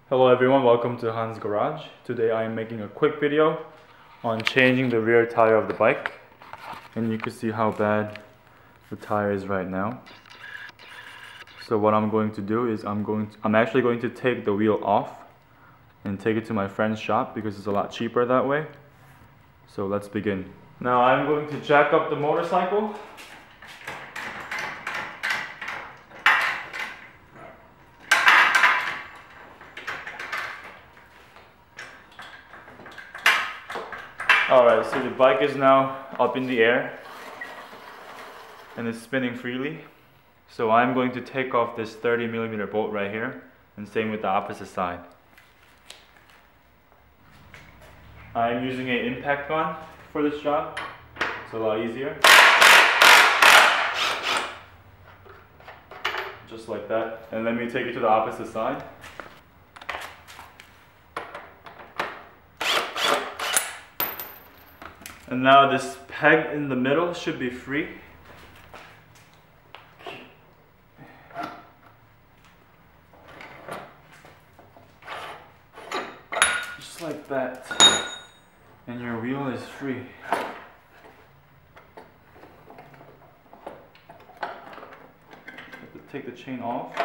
Hello everyone, welcome to Hans Garage. Today I am making a quick video on changing the rear tire of the bike. And you can see how bad the tire is right now. So what I'm going to do is I'm actually going to take the wheel off and take it to my friend's shop because it's a lot cheaper that way. So let's begin. Now I'm going to jack up the motorcycle. Alright, so the bike is now up in the air and it's spinning freely. So I'm going to take off this 30mm bolt right here, and same with the opposite side. I'm using an impact gun for this job. It's a lot easier. Just like that. And let me take it to the opposite side. And now this peg in the middle should be free. Just like that. And your wheel is free. Have to take the chain off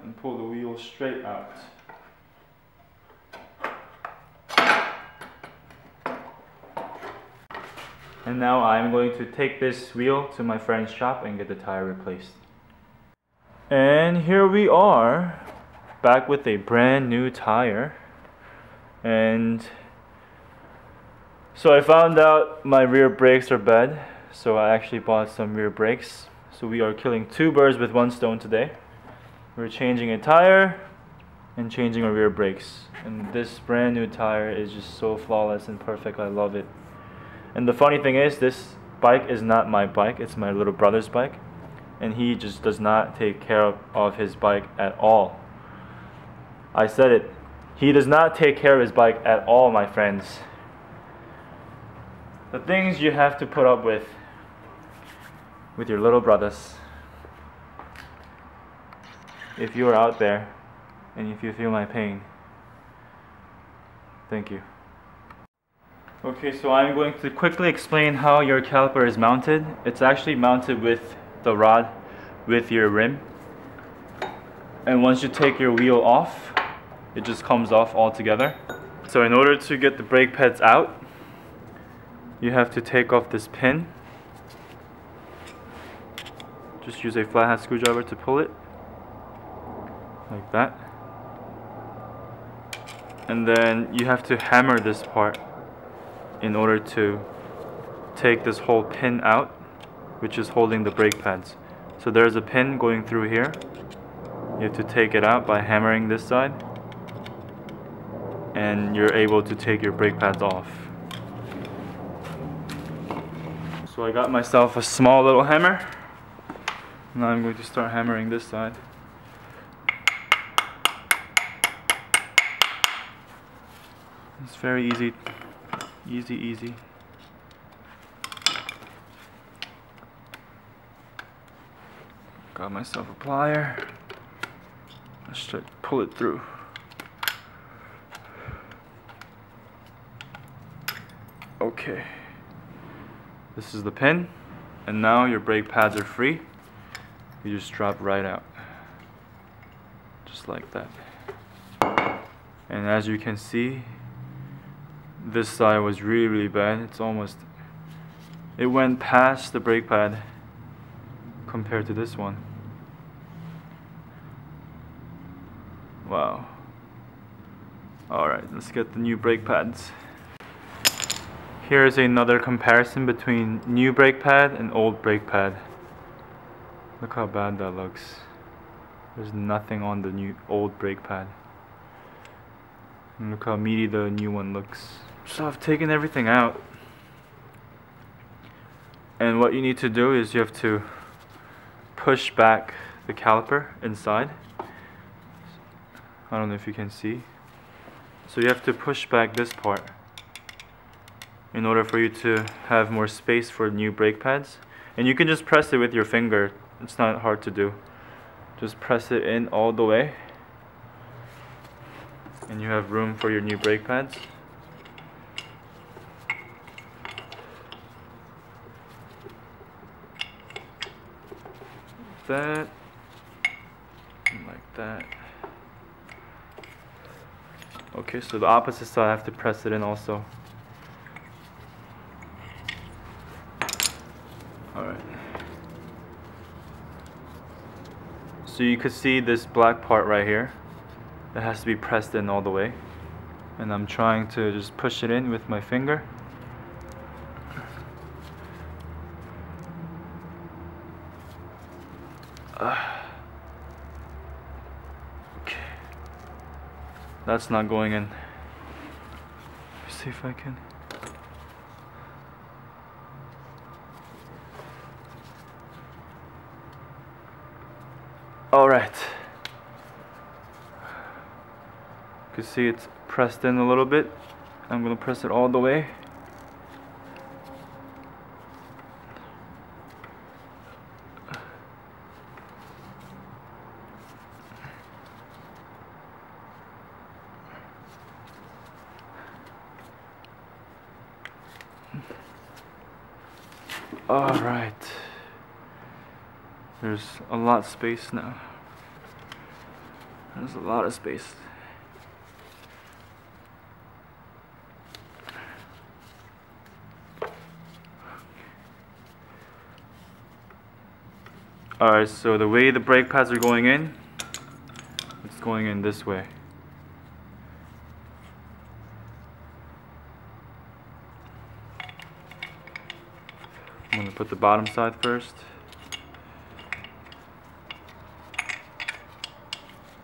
and pull the wheel straight out. And now I'm going to take this wheel to my friend's shop and get the tire replaced. And here we are, back with a brand new tire. And so I found out my rear brakes are bad, so I actually bought some rear brakes. So we are killing two birds with one stone today. We're changing a tire and changing our rear brakes. And this brand new tire is just so flawless and perfect. I love it. And the funny thing is, this bike is not my bike, it's my little brother's bike. And he just does not take care of his bike at all. I said it. He does not take care of his bike at all, my friends. The things you have to put up with your little brothers. If you are out there, and if you feel my pain, thank you. Okay, so I'm going to quickly explain how your caliper is mounted. It's actually mounted with the rod with your rim. And once you take your wheel off, it just comes off altogether. So in order to get the brake pads out, you have to take off this pin. Just use a flathead screwdriver to pull it. Like that. And then you have to hammer this part in order to take this whole pin out, which is holding the brake pads. So there's a pin going through here. You have to take it out by hammering this side, and you're able to take your brake pads off. So I got myself a small little hammer. Now I'm going to start hammering this side. It's very easy. Easy. Got myself a plier. Let's try to pull it through. Okay. This is the pin, and now your brake pads are free. You just drop right out. Just like that. And as you can see, this side was really bad. It went past the brake pad compared to this one. Wow. Alright, let's get the new brake pads. Here's another comparison between new brake pad and old brake pad. Look how bad that looks. There's nothing on the old brake pad. And look how meaty the new one looks. So I've taken everything out, and what you need to do is you have to push back the caliper inside. I don't know if you can see. So you have to push back this part in order for you to have more space for new brake pads. And you can just press it with your finger. It's not hard to do. Just press it in all the way and you have room for your new brake pads. That, and like that. Okay, so the opposite side I have to press it in also. Alright. So you could see this black part right here. It has to be pressed in all the way. And I'm trying to just push it in with my finger. Okay. That's not going in. Let's see if I can. Alright. You can see it's pressed in a little bit. I'm going to press it all the way. Alright. There's a lot of space now. There's a lot of space. Alright, so the way the brake pads are going in, it's going in this way. I'm going to put the bottom side first.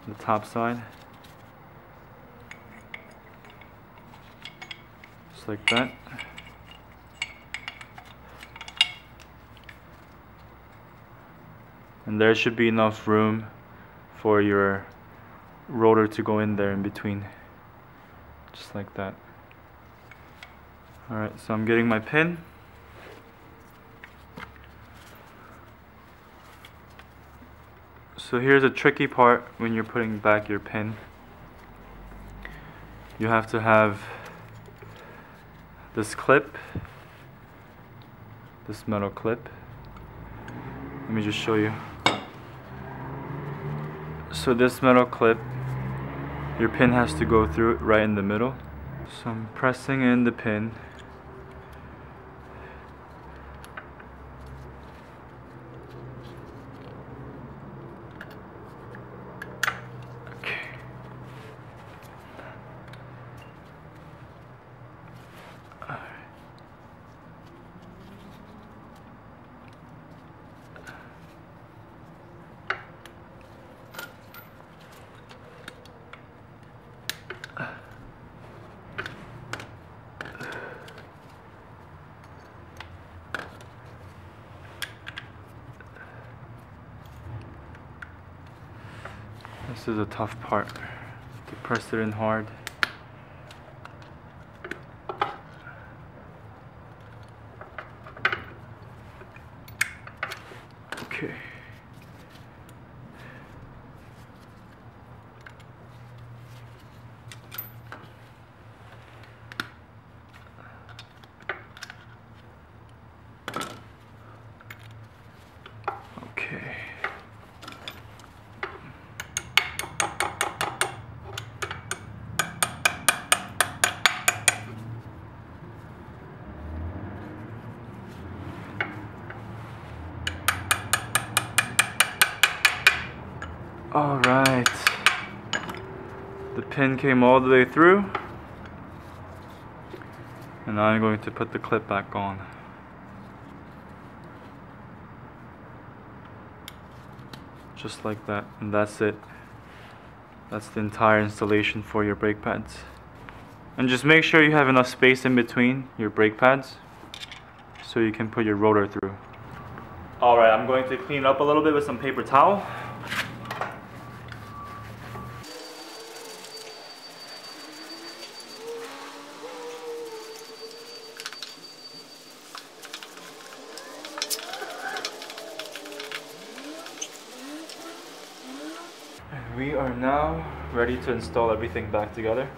The top side. Just like that. And there should be enough room for your rotor to go in there in between. Just like that. Alright, so I'm getting my pin. So here's a tricky part when you're putting back your pin. You have to have this clip, this metal clip. Let me just show you. So this metal clip, your pin has to go through it right in the middle. So I'm pressing in the pin. This is a tough part, to press it in hard. Okay. Okay. Alright, the pin came all the way through, and now I'm going to put the clip back on. Just like that, and that's it. That's the entire installation for your brake pads. And just make sure you have enough space in between your brake pads so you can put your rotor through. Alright, I'm going to clean it up a little bit with some paper towel. We we are now ready to install everything back together.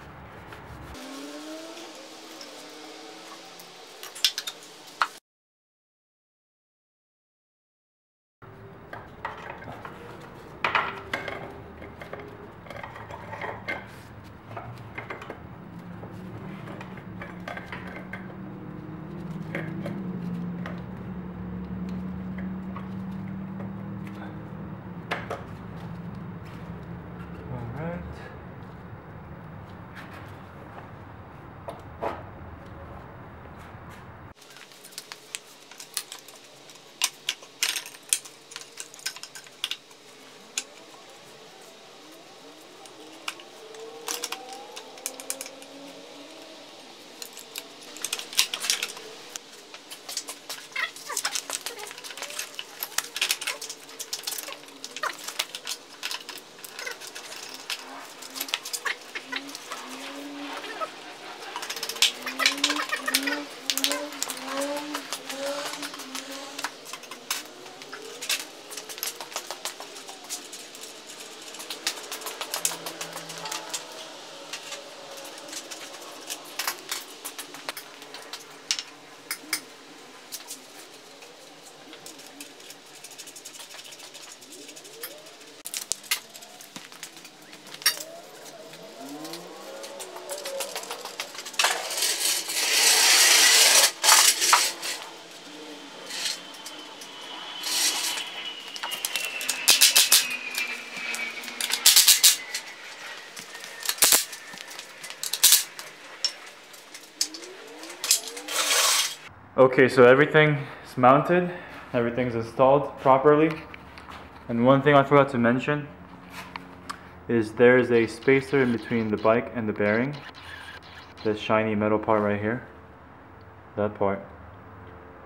Okay, so everything is mounted, everything's installed properly. And one thing I forgot to mention is there's a spacer in between the bike and the bearing. This shiny metal part right here. That part.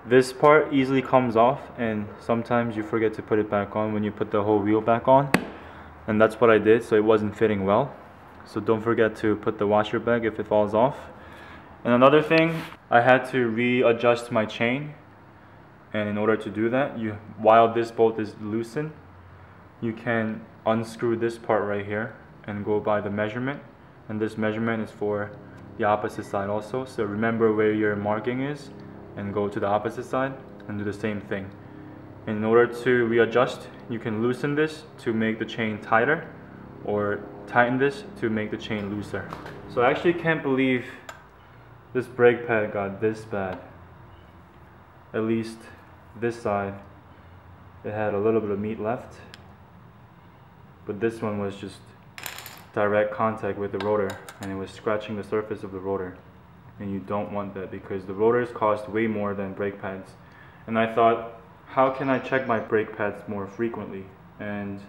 This part easily comes off, and sometimes you forget to put it back on when you put the whole wheel back on. And that's what I did, so it wasn't fitting well. So don't forget to put the washer back if it falls off. And another thing, I had to readjust my chain, and in order to do that, while this bolt is loosened, you can unscrew this part right here and go by the measurement, and this measurement is for the opposite side also. So remember where your marking is and go to the opposite side and do the same thing. And in order to readjust, you can loosen this to make the chain tighter, or tighten this to make the chain looser. So I actually can't believe this brake pad got this bad. At least this side, it had a little bit of meat left, but this one was just direct contact with the rotor, and it was scratching the surface of the rotor. And you don't want that, because the rotors cost way more than brake pads. And I thought, how can I check my brake pads more frequently? And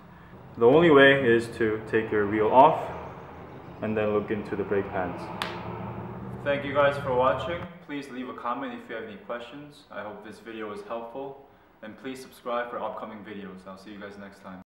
the only way is to take your wheel off and then look into the brake pads. Thank you guys for watching. Please leave a comment if you have any questions. I hope this video was helpful, and please subscribe for upcoming videos. I'll see you guys next time.